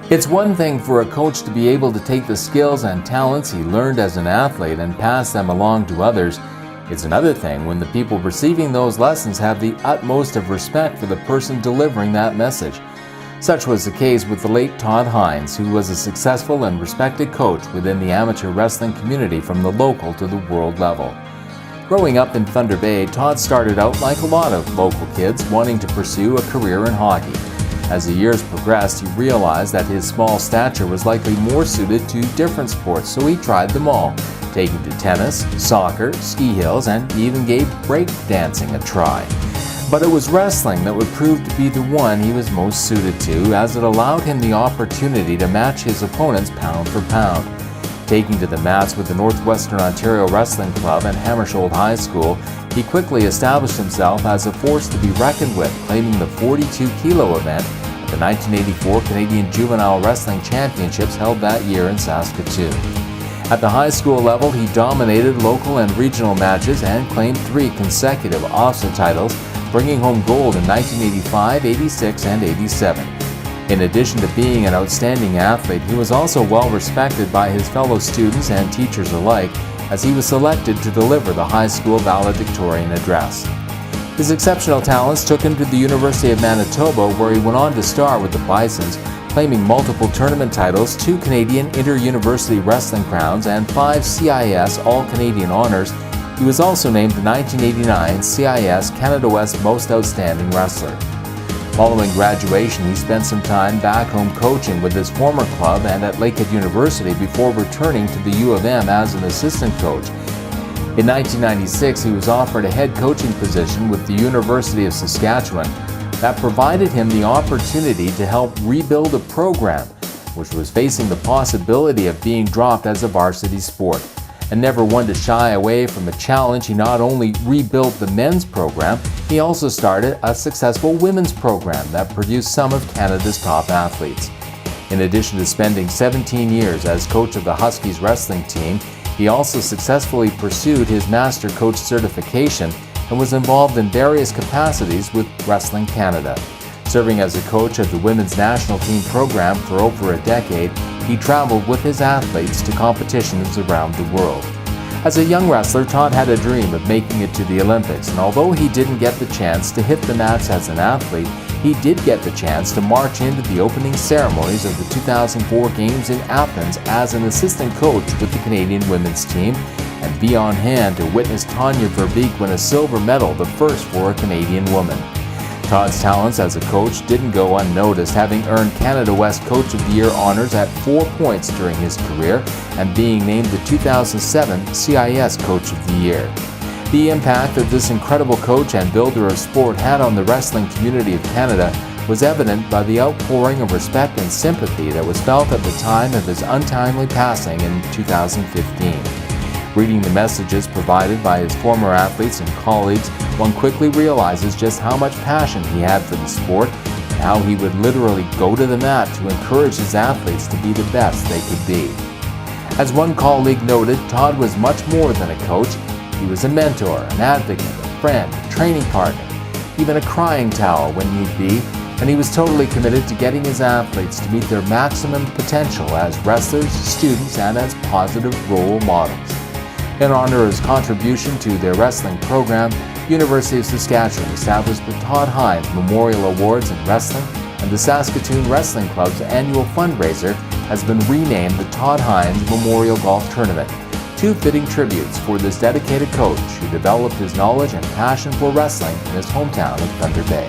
It's one thing for a coach to be able to take the skills and talents he learned as an athlete and pass them along to others. It's another thing when the people receiving those lessons have the utmost of respect for the person delivering that message. Such was the case with the late Todd Hinds, who was a successful and respected coach within the amateur wrestling community from the local to the world level. Growing up in Thunder Bay, Todd started out like a lot of local kids, wanting to pursue a career in hockey. As the years progressed, he realized that his small stature was likely more suited to different sports, so he tried them all, taking to tennis, soccer, ski hills, and even gave break dancing a try. But it was wrestling that would prove to be the one he was most suited to, as it allowed him the opportunity to match his opponents pound for pound. Taking to the mats with the Northwestern Ontario Wrestling Club and Hammersholt High School, he quickly established himself as a force to be reckoned with, claiming the 42-kilo event at the 1984 Canadian Juvenile Wrestling Championships held that year in Saskatoon. At the high school level, he dominated local and regional matches and claimed 3 consecutive OFSA titles, bringing home gold in 1985, 86, and 87. In addition to being an outstanding athlete, he was also well respected by his fellow students and teachers alike, as he was selected to deliver the high school valedictorian address. His exceptional talents took him to the University of Manitoba, where he went on to star with the Bisons, claiming multiple tournament titles, 2 Canadian Inter-University Wrestling Crowns, and 5 CIS All-Canadian honors. He was also named the 1989 CIS Canada West Most Outstanding Wrestler. Following graduation, he spent some time back home coaching with his former club and at Lakehead University before returning to the U of M as an assistant coach. In 1996, he was offered a head coaching position with the University of Saskatchewan that provided him the opportunity to help rebuild a program which was facing the possibility of being dropped as a varsity sport. And never one to shy away from a challenge, he not only rebuilt the men's program, he also started a successful women's program that produced some of Canada's top athletes. In addition to spending 17 years as coach of the Huskies wrestling team, he also successfully pursued his Master Coach certification and was involved in various capacities with Wrestling Canada. Serving as a coach of the women's national team program for over a decade, he traveled with his athletes to competitions around the world. As a young wrestler, Todd had a dream of making it to the Olympics, and although he didn't get the chance to hit the mats as an athlete, he did get the chance to march into the opening ceremonies of the 2004 Games in Athens as an assistant coach with the Canadian women's team, and be on hand to witness Tanya Verbeek win a silver medal, the first for a Canadian woman. Todd's talents as a coach didn't go unnoticed, having earned Canada West Coach of the Year honors at 4 points during his career and being named the 2007 CIS Coach of the Year. The impact that this incredible coach and builder of sport had on the wrestling community of Canada was evident by the outpouring of respect and sympathy that was felt at the time of his untimely passing in 2015. Reading the messages provided by his former athletes and colleagues, one quickly realizes just how much passion he had for the sport and how he would literally go to the mat to encourage his athletes to be the best they could be. As one colleague noted, Todd was much more than a coach. He was a mentor, an advocate, a friend, a training partner, even a crying towel when need be, and he was totally committed to getting his athletes to meet their maximum potential as wrestlers, students, and as positive role models. In honor of his contribution to their wrestling program, University of Saskatchewan established the Todd Hinds Memorial Awards in Wrestling, and the Saskatoon Wrestling Club's annual fundraiser has been renamed the Todd Hinds Memorial Golf Tournament, 2 fitting tributes for this dedicated coach who developed his knowledge and passion for wrestling in his hometown of Thunder Bay.